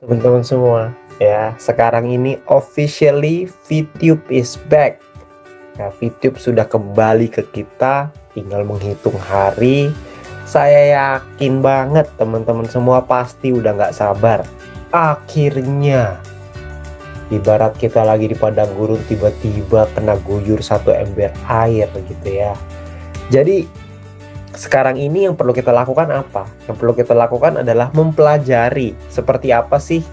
Teman-teman semua, ya, sekarang ini officially VTube is back. Ya, VTube sudah kembali ke kita, tinggal menghitung hari. Saya yakin banget teman-teman semua pasti udah nggak sabar. Akhirnya, ibarat kita lagi di padang gurun tiba-tiba kena guyur satu ember air gitu ya. Jadi sekarang ini yang perlu kita lakukan apa? Yang perlu kita lakukan adalah mempelajari seperti apa sih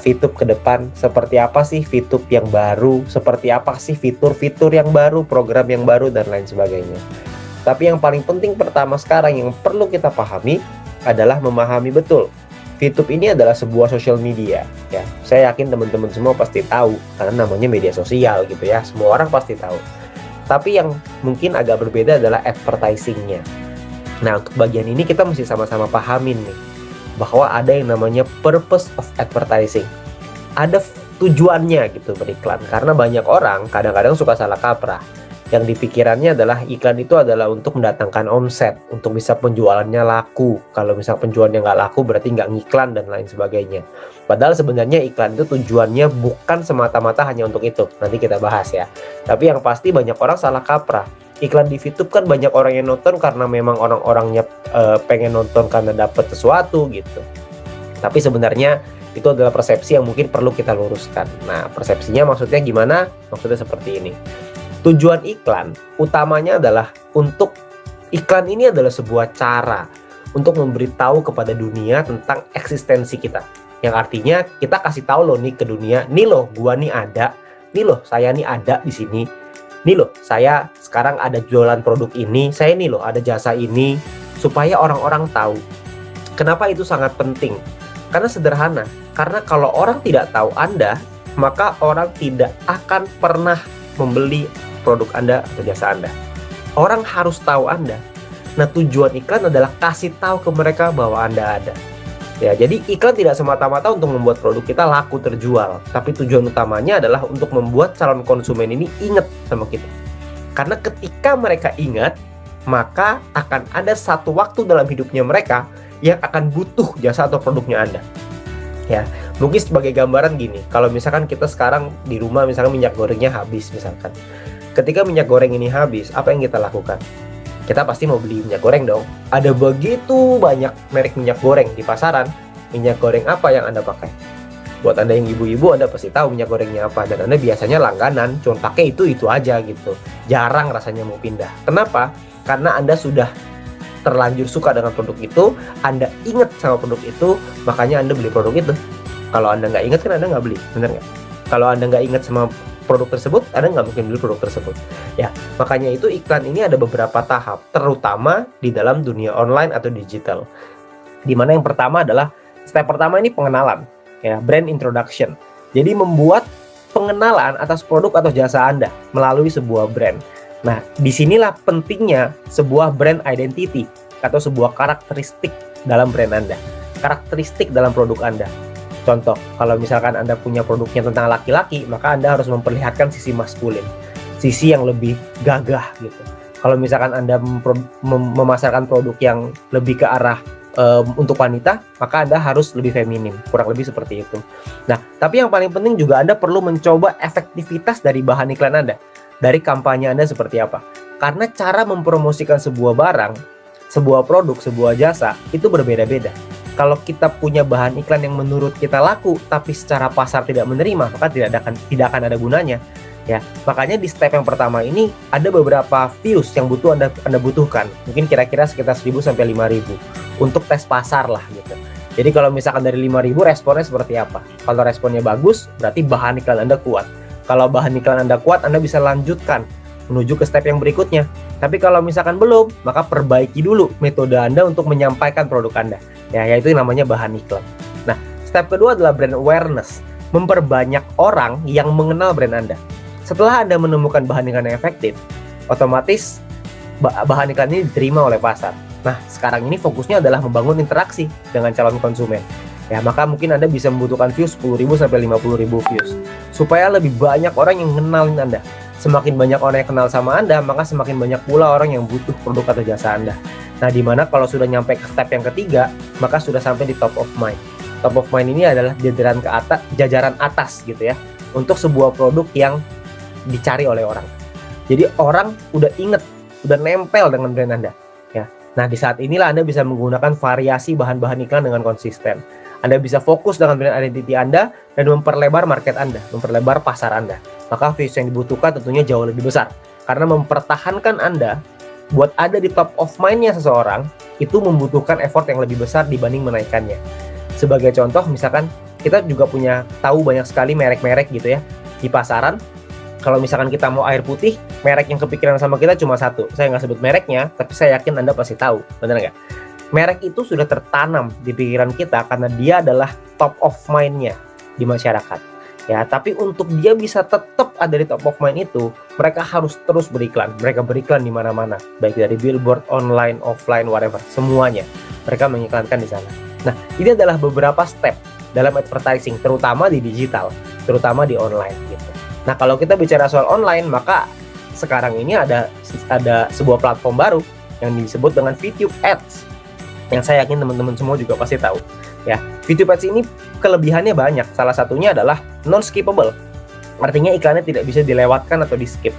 VTube ke depan, seperti apa sih VTube yang baru, seperti apa sih fitur-fitur yang baru, program yang baru, dan lain sebagainya. Tapi yang paling penting pertama sekarang yang perlu kita pahami adalah memahami betul VTube ini adalah sebuah social media ya. Saya yakin teman-teman semua pasti tahu karena namanya media sosial gitu ya. Semua orang pasti tahu. Tapi yang mungkin agak berbeda adalah advertising-nya. Nah, untuk bagian ini kita mesti sama-sama pahamin nih, bahwa ada yang namanya purpose of advertising. Ada tujuannya gitu beriklan. Karena banyak orang kadang-kadang suka salah kaprah. Yang dipikirannya adalah iklan itu adalah untuk mendatangkan omset, untuk bisa penjualannya laku. Kalau misal penjualannya nggak laku berarti nggak ngiklan dan lain sebagainya. Padahal sebenarnya iklan itu tujuannya bukan semata-mata hanya untuk itu. Nanti kita bahas ya. Tapi yang pasti banyak orang salah kaprah. Iklan di VTube kan banyak orang yang nonton karena memang orang-orangnya pengen nonton karena dapat sesuatu gitu. Tapi sebenarnya itu adalah persepsi yang mungkin perlu kita luruskan. Nah, persepsinya maksudnya gimana? Maksudnya seperti ini. Tujuan iklan utamanya adalah untuk iklan ini adalah sebuah cara untuk memberitahu kepada dunia tentang eksistensi kita. Yang artinya kita kasih tahu loh nih ke dunia, nih loh gua nih ada, nih loh saya nih ada di sini. Nih loh saya sekarang ada jualan produk ini, saya nih loh ada jasa ini, supaya orang-orang tahu. Kenapa itu sangat penting? Karena sederhana, karena kalau orang tidak tahu Anda, maka orang tidak akan pernah membeli produk Anda atau jasa Anda. Orang harus tahu Anda. Nah, tujuan iklan adalah kasih tahu ke mereka bahwa Anda ada. Ya, jadi iklan tidak semata-mata untuk membuat produk kita laku terjual, tapi tujuan utamanya adalah untuk membuat calon konsumen ini ingat sama kita. Karena ketika mereka ingat, maka akan ada satu waktu dalam hidupnya mereka yang akan butuh jasa atau produknya Anda. Ya, mungkin sebagai gambaran gini, kalau misalkan kita sekarang di rumah misalkan minyak gorengnya habis misalkan. Ketika minyak goreng ini habis, apa yang kita lakukan? Kita pasti mau beli minyak goreng dong. Ada begitu banyak merek minyak goreng di pasaran. Minyak goreng apa yang Anda pakai? Buat Anda yang ibu-ibu, Anda pasti tahu minyak gorengnya apa. Dan Anda biasanya langganan, cuma pakai itu aja gitu. Jarang rasanya mau pindah. Kenapa? Karena Anda sudah terlanjur suka dengan produk itu, Anda ingat sama produk itu, makanya Anda beli produk itu. Kalau Anda nggak ingat kan Anda nggak beli, bener nggak? Kalau Anda nggak ingat sama produk tersebut, Anda nggak mungkin beli produk tersebut. Ya, makanya itu iklan ini ada beberapa tahap, terutama di dalam dunia online atau digital. Dimana yang pertama adalah, step pertama ini pengenalan, ya, brand introduction. Jadi membuat pengenalan atas produk atau jasa Anda melalui sebuah brand. Nah, disinilah pentingnya sebuah brand identity atau sebuah karakteristik dalam brand Anda, karakteristik dalam produk Anda. Contoh, kalau misalkan Anda punya produknya tentang laki-laki, maka Anda harus memperlihatkan sisi maskulin, sisi yang lebih gagah gitu. Kalau misalkan Anda memasarkan produk yang lebih ke arah untuk wanita, maka Anda harus lebih feminim, kurang lebih seperti itu. Nah, tapi yang paling penting juga Anda perlu mencoba efektivitas dari bahan iklan Anda, dari kampanye Anda seperti apa. Karena cara mempromosikan sebuah barang, sebuah produk, sebuah jasa, itu berbeda-beda. Kalau kita punya bahan iklan yang menurut kita laku, tapi secara pasar tidak menerima, maka tidak akan ada gunanya. Ya, makanya di step yang pertama ini ada beberapa views yang Anda butuhkan. Mungkin kira-kira sekitar 1.000 sampai 5.000 untuk tes pasar lah gitu. Jadi kalau misalkan dari 5.000 responnya seperti apa? Kalau responnya bagus, berarti bahan iklan Anda kuat. Kalau bahan iklan Anda kuat, Anda bisa lanjutkan menuju ke step yang berikutnya. Tapi kalau misalkan belum, maka perbaiki dulu metode Anda untuk menyampaikan produk Anda. Ya, yaitu namanya bahan iklan. Nah, step kedua adalah brand awareness. Memperbanyak orang yang mengenal brand Anda. Setelah Anda menemukan bahan iklan yang efektif, otomatis bahan iklan ini diterima oleh pasar. Nah, sekarang ini fokusnya adalah membangun interaksi dengan calon konsumen. Ya, maka mungkin Anda bisa membutuhkan views 10.000 sampai 50.000 views. Supaya lebih banyak orang yang mengenalin Anda. Semakin banyak orang yang kenal sama Anda, maka semakin banyak pula orang yang butuh produk atau jasa Anda. Nah, dimana kalau sudah nyampe ke step yang ketiga, maka sudah sampai di top of mind. top of mind ini adalah jajaran atas gitu ya, untuk sebuah produk yang dicari oleh orang. Jadi orang udah inget, udah nempel dengan brand Anda ya. Nah, di saat inilah Anda bisa menggunakan variasi bahan-bahan iklan dengan konsisten. Anda bisa fokus dengan brand identity Anda dan memperlebar market Anda, memperlebar pasar Anda. Maka views yang dibutuhkan tentunya jauh lebih besar. Karena mempertahankan Anda buat ada di top of mind-nya seseorang itu membutuhkan effort yang lebih besar dibanding menaikkannya. Sebagai contoh, misalkan kita juga punya tahu banyak sekali merek-merek gitu ya di pasaran. Kalau misalkan kita mau air putih, merek yang kepikiran sama kita cuma satu. Saya nggak sebut mereknya, tapi saya yakin Anda pasti tahu, benar nggak? Merek itu sudah tertanam di pikiran kita karena dia adalah top of mind-nya di masyarakat. Ya, tapi untuk dia bisa tetap ada di top of mind itu, mereka harus terus beriklan. Mereka beriklan di mana-mana, baik dari billboard, online, offline, whatever, semuanya. Mereka mengiklankan di sana. Nah, ini adalah beberapa step dalam advertising, terutama di digital, terutama di online gitu. Nah, kalau kita bicara soal online, maka sekarang ini ada sebuah platform baru yang disebut dengan VTube Ads, yang saya yakin teman-teman semua juga pasti tahu. Ya, VTube Ads ini kelebihannya banyak. Salah satunya adalah non-skippable. Artinya iklannya tidak bisa dilewatkan atau di-skip.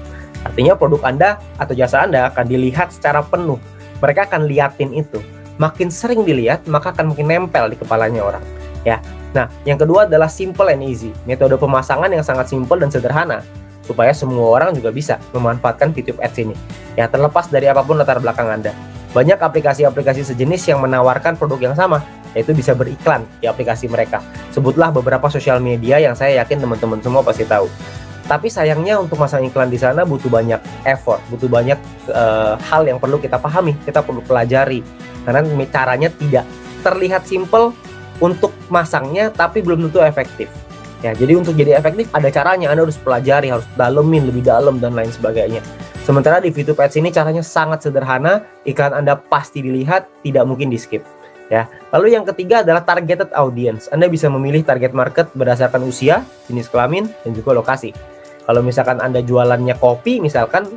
Artinya produk Anda atau jasa Anda akan dilihat secara penuh. Mereka akan liatin itu. Makin sering dilihat, maka akan makin nempel di kepalanya orang. Ya. Nah, yang kedua adalah simple and easy. Metode pemasangan yang sangat simple dan sederhana, supaya semua orang juga bisa memanfaatkan VTube Ads ini. Ya, terlepas dari apapun latar belakang Anda. Banyak aplikasi-aplikasi sejenis yang menawarkan produk yang sama, yaitu bisa beriklan di aplikasi mereka. Sebutlah beberapa sosial media yang saya yakin teman-teman semua pasti tahu. Tapi sayangnya untuk masang iklan di sana butuh banyak effort, butuh banyak hal yang perlu kita pahami, kita perlu pelajari. Karena caranya tidak terlihat simple untuk masangnya, tapi belum tentu efektif. Ya, jadi untuk jadi efektif ada caranya, Anda harus pelajari, harus dalemin lebih dalam dan lain sebagainya. Sementara di VTube Ads ini caranya sangat sederhana, iklan Anda pasti dilihat, tidak mungkin di skip. Ya. Lalu yang ketiga adalah targeted audience. Anda bisa memilih target market berdasarkan usia, jenis kelamin, dan juga lokasi. Kalau misalkan Anda jualannya kopi, misalkan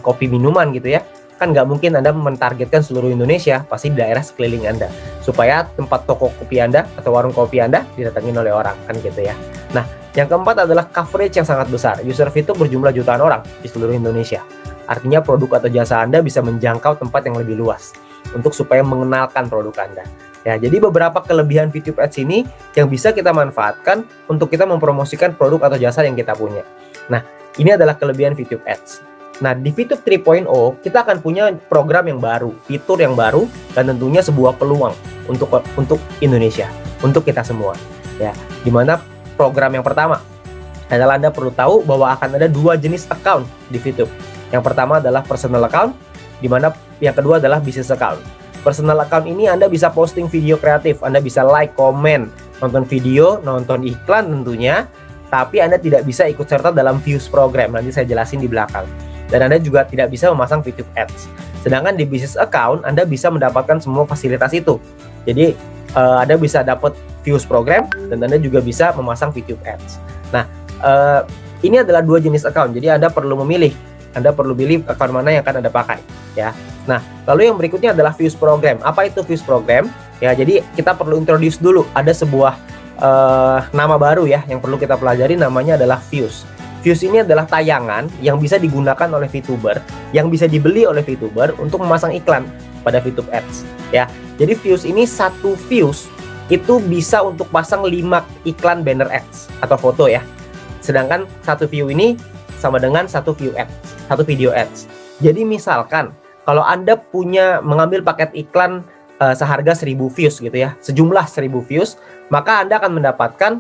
kopi minuman gitu ya, kan nggak mungkin Anda mentargetkan seluruh Indonesia, pasti di daerah sekeliling Anda, supaya tempat toko kopi Anda atau warung kopi Anda didatengin oleh orang, kan gitu ya. Nah, yang keempat adalah coverage yang sangat besar. User VTube berjumlah jutaan orang di seluruh Indonesia. Artinya produk atau jasa Anda bisa menjangkau tempat yang lebih luas untuk supaya mengenalkan produk Anda. Ya, jadi beberapa kelebihan VTube Ads ini yang bisa kita manfaatkan untuk kita mempromosikan produk atau jasa yang kita punya. Nah, ini adalah kelebihan VTube Ads. Nah, di VTube 3.0 kita akan punya program yang baru, fitur yang baru, dan tentunya sebuah peluang untuk Indonesia, untuk kita semua. Ya, dimana program yang pertama adalah Anda perlu tahu bahwa akan ada dua jenis account di VTube. Yang pertama adalah personal account, dimana yang kedua adalah business account. Personal account ini Anda bisa posting video kreatif, Anda bisa like, komen, nonton video, nonton iklan tentunya, tapi Anda tidak bisa ikut serta dalam views program. Nanti saya jelasin di belakang. Dan Anda juga tidak bisa memasang VTube Ads. Sedangkan di business account, Anda bisa mendapatkan semua fasilitas itu. Jadi, Anda bisa dapat views program, dan Anda juga bisa memasang VTube Ads. Nah, ini adalah dua jenis account. Jadi, Anda perlu memilih. Anda perlu pilih account mana yang akan Anda pakai. Ya. Nah, lalu yang berikutnya adalah views program. Apa itu views program? Ya, jadi kita perlu introduce dulu. Ada sebuah nama baru ya, yang perlu kita pelajari, namanya adalah views. Views ini adalah tayangan yang bisa digunakan oleh VTuber, yang bisa dibeli oleh VTuber untuk memasang iklan pada VTube Ads. Ya, jadi views ini, satu views itu bisa untuk pasang 5 iklan banner ads atau foto ya. Sedangkan satu view ini sama dengan satu view ads, satu video ads. Jadi misalkan kalau Anda mengambil paket iklan seharga 1000 views gitu ya, sejumlah 1000 views, maka Anda akan mendapatkan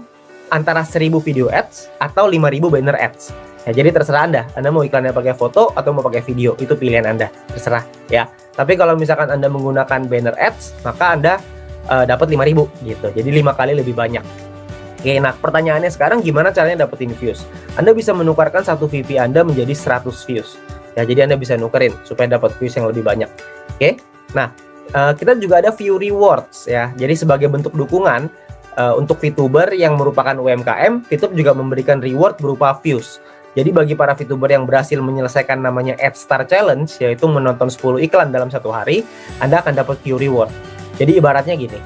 antara 1000 video ads atau 5000 banner ads. Ya, jadi terserah Anda mau iklannya pakai foto atau mau pakai video, itu pilihan Anda, terserah ya. Tapi kalau misalkan Anda menggunakan banner ads, maka Anda dapat 5000 gitu. Jadi 5 kali lebih banyak. Oke, nah pertanyaannya sekarang gimana caranya dapetin views? Anda bisa menukarkan satu VP Anda menjadi 100 views. Ya, jadi Anda bisa nukerin supaya dapat views yang lebih banyak. Oke. Nah, kita juga ada view rewards ya. Jadi sebagai bentuk dukungan untuk VTuber yang merupakan UMKM, VTube juga memberikan reward berupa views. Jadi bagi para VTuber yang berhasil menyelesaikan namanya Ad Star Challenge, yaitu menonton 10 iklan dalam satu hari, Anda akan dapat view reward. Jadi ibaratnya gini,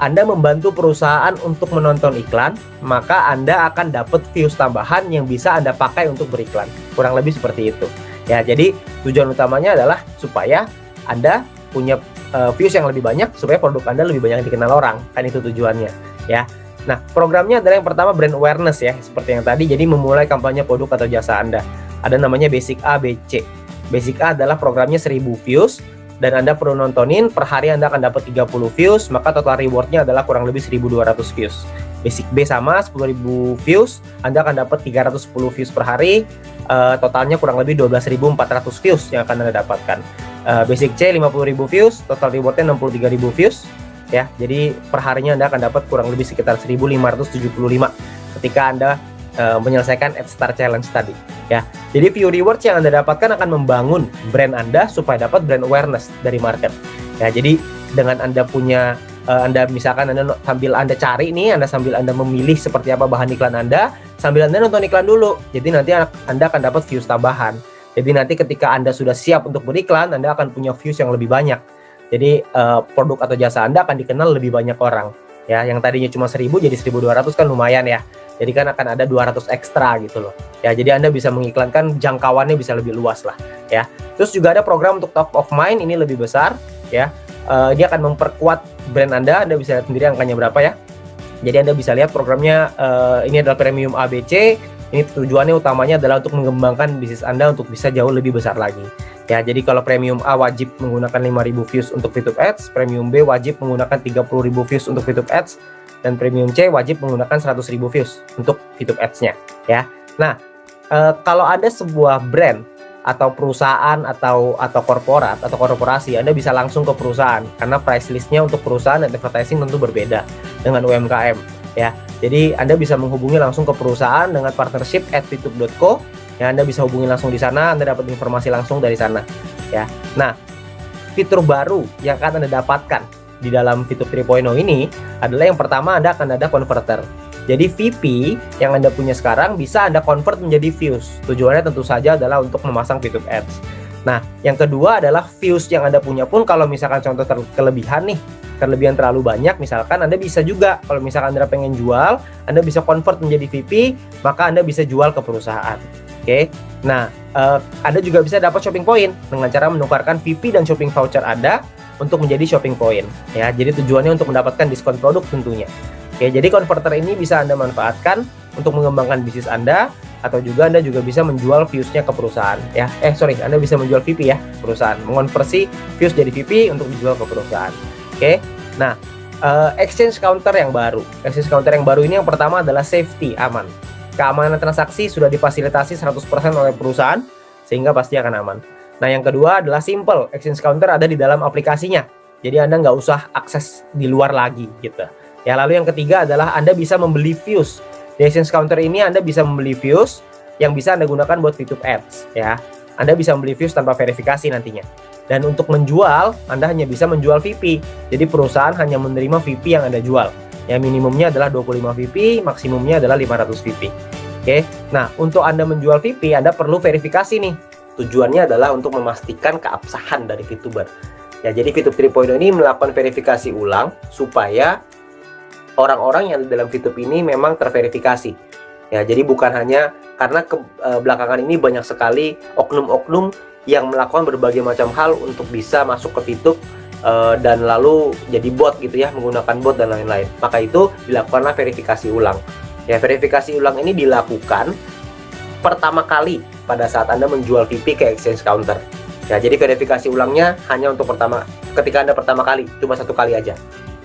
Anda membantu perusahaan untuk menonton iklan, maka Anda akan dapat views tambahan yang bisa Anda pakai untuk beriklan. Kurang lebih seperti itu. Ya, jadi tujuan utamanya adalah supaya Anda punya views yang lebih banyak, supaya produk Anda lebih banyak dikenal orang. Kan itu tujuannya, ya. Nah, programnya adalah yang pertama brand awareness ya, seperti yang tadi. Jadi memulai kampanye produk atau jasa Anda. Ada namanya Basic A, B, C. Basic A adalah programnya 1000 views, dan Anda perlu nontonin, per hari Anda akan dapat 30 views, maka total rewardnya adalah kurang lebih 1200 views. Basic B sama 10.000 views, Anda akan dapat 310 views per hari, totalnya kurang lebih 12.400 views yang akan Anda dapatkan. Basic C 50.000 views, total rewardnya 63.000 views, ya. Jadi per harinya Anda akan dapat kurang lebih sekitar 1.575 ketika Anda menyelesaikan Ad Start Challenge tadi, ya. Jadi view rewards yang Anda dapatkan akan membangun brand Anda supaya dapat brand awareness dari market. Ya, jadi dengan Anda punya Anda misalkan sambil Anda cari nih, sambil Anda memilih seperti apa bahan iklan Anda, sambil Anda nonton iklan dulu. Jadi nanti Anda akan dapat views tambahan. Jadi nanti ketika Anda sudah siap untuk beriklan, Anda akan punya views yang lebih banyak. Jadi produk atau jasa Anda akan dikenal lebih banyak orang. Ya, yang tadinya cuma 1000 jadi 1200 kan lumayan ya. Jadi kan akan ada 200 ekstra gitu loh. Ya, jadi Anda bisa mengiklankan, jangkauannya bisa lebih luas lah, ya. Terus juga ada program untuk top of mind, ini lebih besar, ya. Dia akan memperkuat brand Anda bisa lihat sendiri angkanya berapa ya. Jadi Anda bisa lihat programnya, ini adalah premium ABC. Ini tujuannya utamanya adalah untuk mengembangkan bisnis Anda untuk bisa jauh lebih besar lagi. Ya, jadi kalau premium A wajib menggunakan 5.000 views untuk VTube Ads, premium B wajib menggunakan 30.000 views untuk VTube Ads, dan premium C wajib menggunakan 100.000 views untuk VTube Ads-nya, ya. Nah, kalau ada sebuah brand atau perusahaan atau korporat atau korporasi, Anda bisa langsung ke perusahaan karena price list-nya untuk perusahaan dan advertising tentu berbeda dengan UMKM, ya. Jadi Anda bisa menghubungi langsung ke perusahaan dengan partnership @vtube.co. Ya, Anda bisa hubungi langsung di sana, Anda dapat informasi langsung dari sana, ya. Nah, fitur baru yang akan Anda dapatkan di dalam VTube 3.0 ini adalah yang pertama, Anda akan ada converter. Jadi VP yang Anda punya sekarang bisa Anda convert menjadi views. Tujuannya tentu saja adalah untuk memasang VTube Ads. Nah, yang kedua adalah views yang Anda punya pun kalau misalkan contoh kelebihan terlalu banyak, misalkan Anda bisa juga, kalau misalkan Anda pengen jual, Anda bisa convert menjadi VP, maka Anda bisa jual ke perusahaan. Oke. Nah, Anda juga bisa dapat shopping point dengan cara menukarkan VP dan shopping voucher Anda untuk menjadi shopping point, ya. Jadi tujuannya untuk mendapatkan diskon produk tentunya. Oke, jadi converter ini bisa Anda manfaatkan untuk mengembangkan bisnis Anda, atau juga Anda juga bisa menjual views-nya ke perusahaan, ya. Anda bisa menjual VP ya, perusahaan. Mengonversi views jadi VP untuk dijual ke perusahaan. Oke. Nah, exchange counter yang baru. Exchange counter yang baru ini yang pertama adalah safety, aman. Keamanan transaksi sudah difasilitasi 100% oleh perusahaan, sehingga pasti akan aman. Nah, yang kedua adalah simple. Exchange counter ada di dalam aplikasinya. Jadi Anda nggak usah akses di luar lagi gitu. Ya, lalu yang ketiga adalah Anda bisa membeli views. Di Exchange Counter ini Anda bisa membeli views yang bisa Anda gunakan buat VTube Ads, ya. Anda bisa membeli views tanpa verifikasi nantinya. Dan untuk menjual, Anda hanya bisa menjual VP. Jadi perusahaan hanya menerima VP yang Anda jual. Ya, minimumnya adalah 25 VP, maksimumnya adalah 500 VP. Oke. Nah, untuk Anda menjual VP, Anda perlu verifikasi nih. Tujuannya adalah untuk memastikan keabsahan dari VTuber. Ya, jadi VTube 3.0 ini melakukan verifikasi ulang supaya orang-orang yang dalam VTube ini memang terverifikasi. Ya, jadi bukan hanya karena belakangan ini banyak sekali oknum-oknum yang melakukan berbagai macam hal untuk bisa masuk ke VTube dan lalu jadi bot gitu ya, menggunakan bot dan lain-lain. Maka itu dilakukanlah verifikasi ulang. Ya, verifikasi ulang ini dilakukan pertama kali pada saat Anda menjual VP ke Exchange Counter. Ya, jadi verifikasi ulangnya hanya untuk ketika Anda pertama kali, cuma 1 kali aja.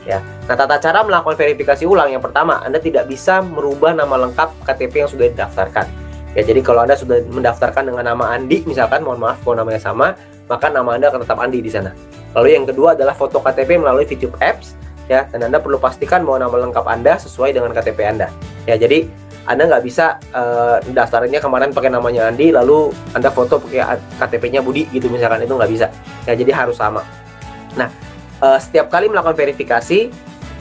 Ya. Nah, tata cara melakukan verifikasi ulang yang pertama, Anda tidak bisa merubah nama lengkap KTP yang sudah didaftarkan. Ya, jadi kalau Anda sudah mendaftarkan dengan nama Andi, misalkan, mohon maaf kalau namanya sama, maka nama Anda akan tetap Andi di sana. Lalu yang kedua adalah foto KTP melalui VTube Apps, ya, dan Anda perlu pastikan bahwa nama lengkap Anda sesuai dengan KTP Anda. Ya, jadi Anda nggak bisa daftarnya kemarin pakai namanya Andi, lalu Anda foto pakai KTP-nya Budi gitu misalkan, itu nggak bisa. Ya, jadi harus sama. Nah, setiap kali melakukan verifikasi,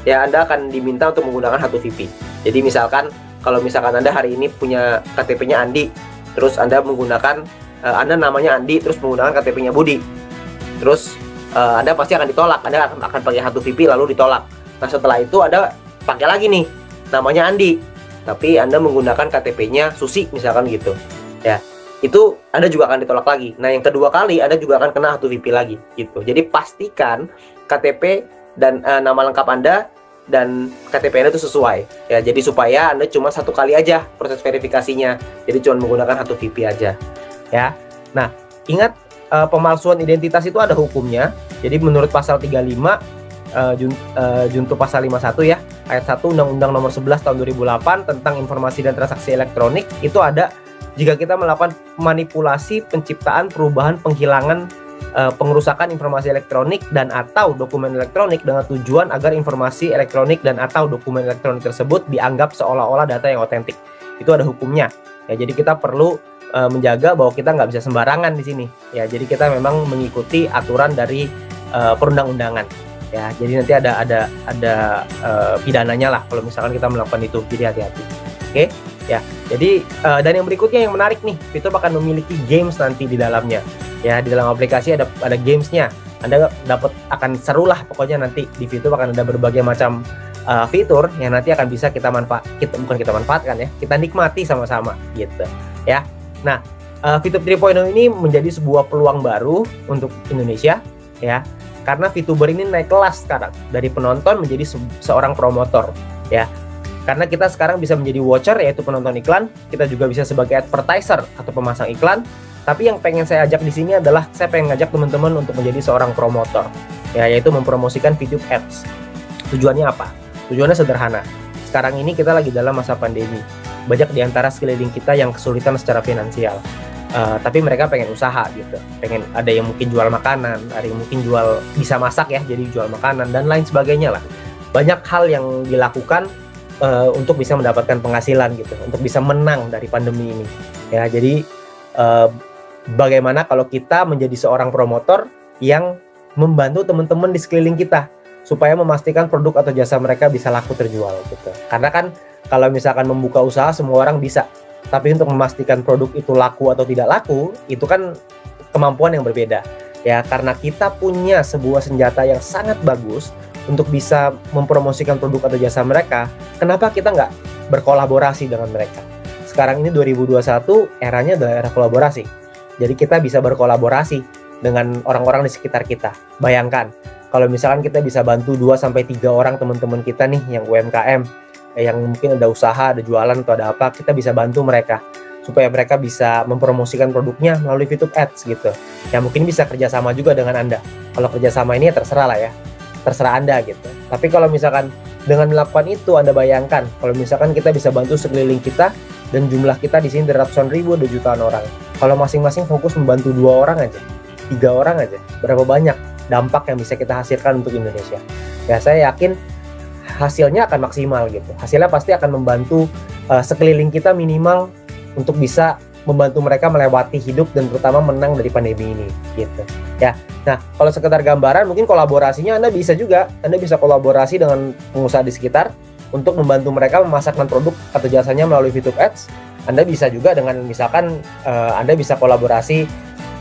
ya Anda akan diminta untuk menggunakan 1 VP. Jadi misalkan, kalau misalkan Anda hari ini punya KTP-nya Andi, terus Anda menggunakan, Anda namanya Andi, terus menggunakan KTP-nya Budi, terus Anda pasti akan ditolak. Anda akan pakai 1 VP lalu ditolak. Nah, setelah itu Anda pakai lagi nih, namanya Andi, tapi Anda menggunakan KTP-nya Susi misalkan gitu. Ya, itu Anda juga akan ditolak lagi. Nah, yang kedua kali Anda juga akan kena H2VP lagi gitu. Jadi pastikan KTP dan nama lengkap Anda dan KTP Anda itu sesuai. Ya, jadi supaya Anda cuma satu kali aja proses verifikasinya. Jadi cuma menggunakan H2VP aja. Ya. Nah, ingat pemalsuan identitas itu ada hukumnya. Jadi menurut pasal 35 junto pasal 51 ya, ayat 1 Undang-Undang Nomor 11 Tahun 2008 tentang Informasi dan Transaksi Elektronik, itu ada jika kita melakukan manipulasi, penciptaan, perubahan, penghilangan, pengerusakan informasi elektronik dan atau dokumen elektronik dengan tujuan agar informasi elektronik dan atau dokumen elektronik tersebut dianggap seolah-olah data yang otentik. Itu ada hukumnya. Ya, jadi kita perlu menjaga bahwa kita nggak bisa sembarangan di sini. Ya, jadi kita memang mengikuti aturan dari perundang-undangan. Ya, jadi nanti ada pidananya lah kalau misalkan kita melakukan itu. Jadi hati-hati. Oke, ya. Jadi dan yang berikutnya yang menarik nih, VTube akan memiliki games nanti di dalamnya. Ya, di dalam aplikasi ada gamesnya. Anda akan seru lah pokoknya nanti di VTube akan ada berbagai macam fitur yang nanti akan bisa kita manfaatkan ya. Kita nikmati sama-sama gitu. Ya. Nah, VTube 3.0 ini menjadi sebuah peluang baru untuk Indonesia ya. Karena VTuber ini naik kelas sekarang dari penonton menjadi seorang promotor ya. Karena kita sekarang bisa menjadi watcher yaitu penonton iklan, kita juga bisa sebagai advertiser atau pemasang iklan. Tapi yang pengen saya ajak di sini adalah saya pengen ngajak teman-teman untuk menjadi seorang promotor ya, yaitu mempromosikan VTube Ads. Tujuannya apa? Tujuannya sederhana. Sekarang ini kita lagi dalam masa pandemi. Banyak di antara sekeliling kita yang kesulitan secara finansial. Tapi mereka pengen usaha gitu, pengen ada yang mungkin jual makanan, ada yang mungkin bisa masak ya, jadi jual makanan dan lain sebagainya lah. Banyak hal yang dilakukan untuk bisa mendapatkan penghasilan gitu, untuk bisa menang dari pandemi ini. Ya, jadi bagaimana kalau kita menjadi seorang promotor yang membantu teman-teman di sekeliling kita supaya memastikan produk atau jasa mereka bisa laku terjual gitu. Karena kan kalau misalkan membuka usaha semua orang bisa. Tapi untuk memastikan produk itu laku atau tidak laku, itu kan kemampuan yang berbeda. Ya, karena kita punya sebuah senjata yang sangat bagus untuk bisa mempromosikan produk atau jasa mereka, kenapa kita nggak berkolaborasi dengan mereka? Sekarang ini 2021, eranya adalah era kolaborasi. Jadi kita bisa berkolaborasi dengan orang-orang di sekitar kita. Bayangkan, kalau misalkan kita bisa bantu 2-3 orang teman-teman kita nih yang UMKM, yang mungkin ada usaha, ada jualan atau ada apa, kita bisa bantu mereka supaya mereka bisa mempromosikan produknya melalui VTube Ads gitu. Ya mungkin bisa kerjasama juga dengan Anda. Kalau kerjasama ini ya terserah lah ya, terserah Anda gitu. Tapi kalau misalkan dengan melakukan itu, Anda bayangkan kalau misalkan kita bisa bantu sekeliling kita dan jumlah kita di sini ratusan ribu, ada jutaan orang. Kalau masing-masing fokus membantu 2 orang aja, 3 orang aja, berapa banyak dampak yang bisa kita hasilkan untuk Indonesia? Ya saya yakin hasilnya akan maksimal gitu. Hasilnya pasti akan membantu sekeliling kita minimal untuk bisa membantu mereka melewati hidup dan terutama menang dari pandemi ini gitu. Ya. Nah, kalau sekedar gambaran mungkin kolaborasinya Anda bisa juga. Anda bisa kolaborasi dengan pengusaha di sekitar untuk membantu mereka memasarkan produk atau jasanya melalui VTube Ads. Anda bisa juga dengan misalkan Anda bisa kolaborasi,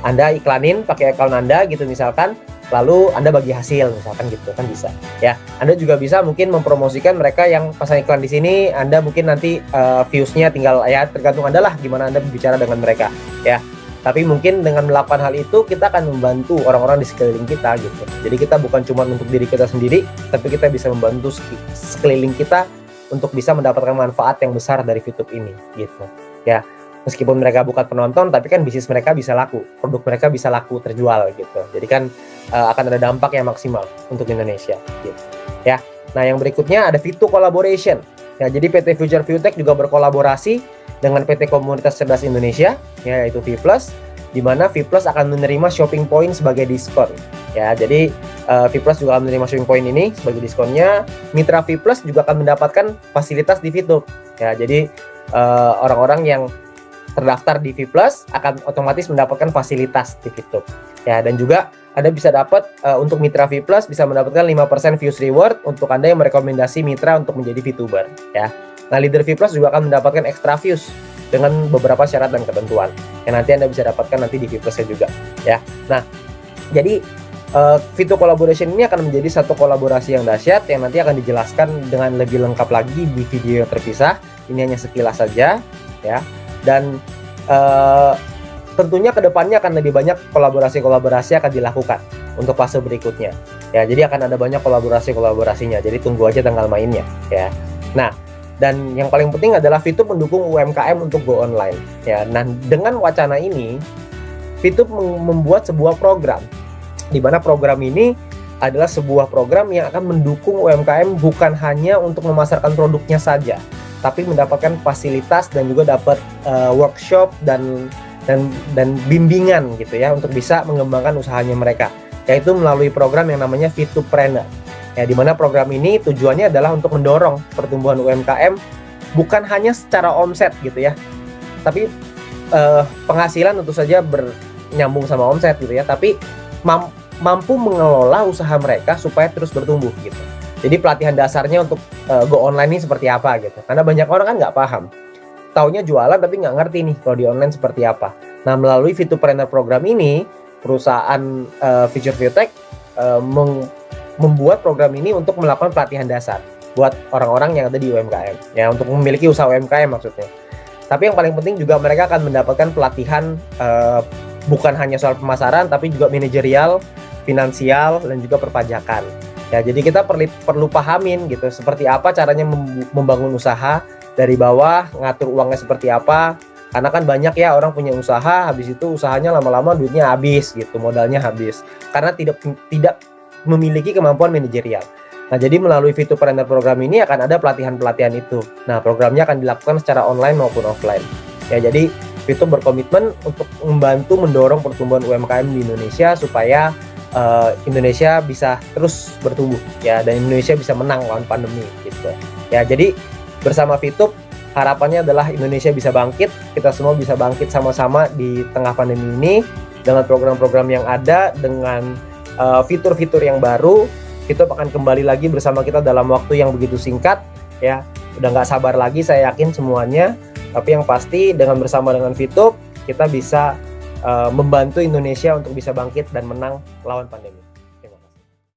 Anda iklanin pakai account Anda gitu misalkan, lalu Anda bagi hasil misalkan gitu kan bisa ya. Anda juga bisa mungkin mempromosikan mereka yang pasang iklan di sini, Anda mungkin nanti views-nya tinggal ya tergantung Anda lah gimana Anda berbicara dengan mereka ya. Tapi mungkin dengan melakukan hal itu kita akan membantu orang-orang di sekeliling kita gitu. Jadi kita bukan cuma untuk diri kita sendiri, tapi kita bisa membantu sekeliling kita untuk bisa mendapatkan manfaat yang besar dari VTube ini gitu ya. Meskipun mereka bukan penonton, tapi kan bisnis mereka bisa laku, produk mereka bisa laku terjual gitu. Jadi kan akan ada dampak yang maksimal untuk Indonesia gitu. Ya. Nah, yang berikutnya ada V2 Collaboration. Ya, jadi PT Future ViewTech juga berkolaborasi dengan PT Komunitas Cerdas Indonesia, ya, yaitu V+, di mana V+ akan menerima shopping point sebagai diskon. Ya, jadi V+ juga akan menerima shopping point ini sebagai diskonnya. Mitra V+ juga akan mendapatkan fasilitas di VTube. Ya, jadi orang-orang yang terdaftar di V+ akan otomatis mendapatkan fasilitas di VTube. Ya, dan juga Anda bisa dapat untuk mitra V+ bisa mendapatkan 5% views reward untuk Anda yang merekomendasi mitra untuk menjadi VTuber, ya. Nah, leader V+ juga akan mendapatkan extra views dengan beberapa syarat dan ketentuan yang nanti Anda bisa dapatkan nanti di V+-nya juga, ya. Nah, jadi Video collaboration ini akan menjadi satu kolaborasi yang dahsyat yang nanti akan dijelaskan dengan lebih lengkap lagi di video yang terpisah. Ini hanya sekilas saja ya. Dan tentunya kedepannya akan lebih banyak kolaborasi-kolaborasi akan dilakukan untuk fase berikutnya. Ya, jadi akan ada banyak kolaborasinya. Jadi tunggu aja tanggal mainnya ya. Nah, dan yang paling penting adalah VTube mendukung UMKM untuk go online ya. Nah, dengan wacana ini VTube membuat sebuah program di mana program ini adalah sebuah program yang akan mendukung UMKM bukan hanya untuk memasarkan produknya saja, tapi mendapatkan fasilitas dan juga dapat workshop dan bimbingan gitu ya untuk bisa mengembangkan usahanya mereka, yaitu melalui program yang namanya VTubepreneur. Ya, di mana program ini tujuannya adalah untuk mendorong pertumbuhan UMKM bukan hanya secara omset gitu ya, tapi penghasilan tentu saja bernyambung sama omset gitu ya, tapi mampu mengelola usaha mereka supaya terus bertumbuh gitu. Jadi pelatihan dasarnya untuk go online ini seperti apa gitu. Karena banyak orang kan nggak paham. Taunya jualan tapi nggak ngerti nih kalau di online seperti apa. Nah, melalui VTubepreneur program ini, perusahaan Future Viewtech membuat program ini untuk melakukan pelatihan dasar buat orang-orang yang ada di UMKM. Ya, untuk memiliki usaha UMKM maksudnya. Tapi yang paling penting juga mereka akan mendapatkan pelatihan bukan hanya soal pemasaran, tapi juga manajerial, finansial, dan juga perpajakan. Ya, jadi kita perlu pahamin gitu, seperti apa caranya membangun usaha dari bawah, ngatur uangnya seperti apa. Karena kan banyak ya orang punya usaha, habis itu usahanya lama-lama duitnya habis gitu, modalnya habis. Karena tidak memiliki kemampuan manajerial. Nah, jadi melalui VTubepreneur program ini akan ada pelatihan-pelatihan itu. Nah, programnya akan dilakukan secara online maupun offline. Ya, jadi VTube berkomitmen untuk membantu mendorong pertumbuhan UMKM di Indonesia supaya Indonesia bisa terus bertumbuh ya, dan Indonesia bisa menang lawan pandemi gitu. Ya, jadi bersama VTube harapannya adalah Indonesia bisa bangkit, kita semua bisa bangkit sama-sama di tengah pandemi ini dengan program-program yang ada, dengan fitur-fitur yang baru. VTube akan kembali lagi bersama kita dalam waktu yang begitu singkat ya. Udah nggak sabar lagi saya yakin semuanya. Tapi yang pasti bersama dengan VTube kita bisa membantu Indonesia untuk bisa bangkit dan menang lawan pandemi.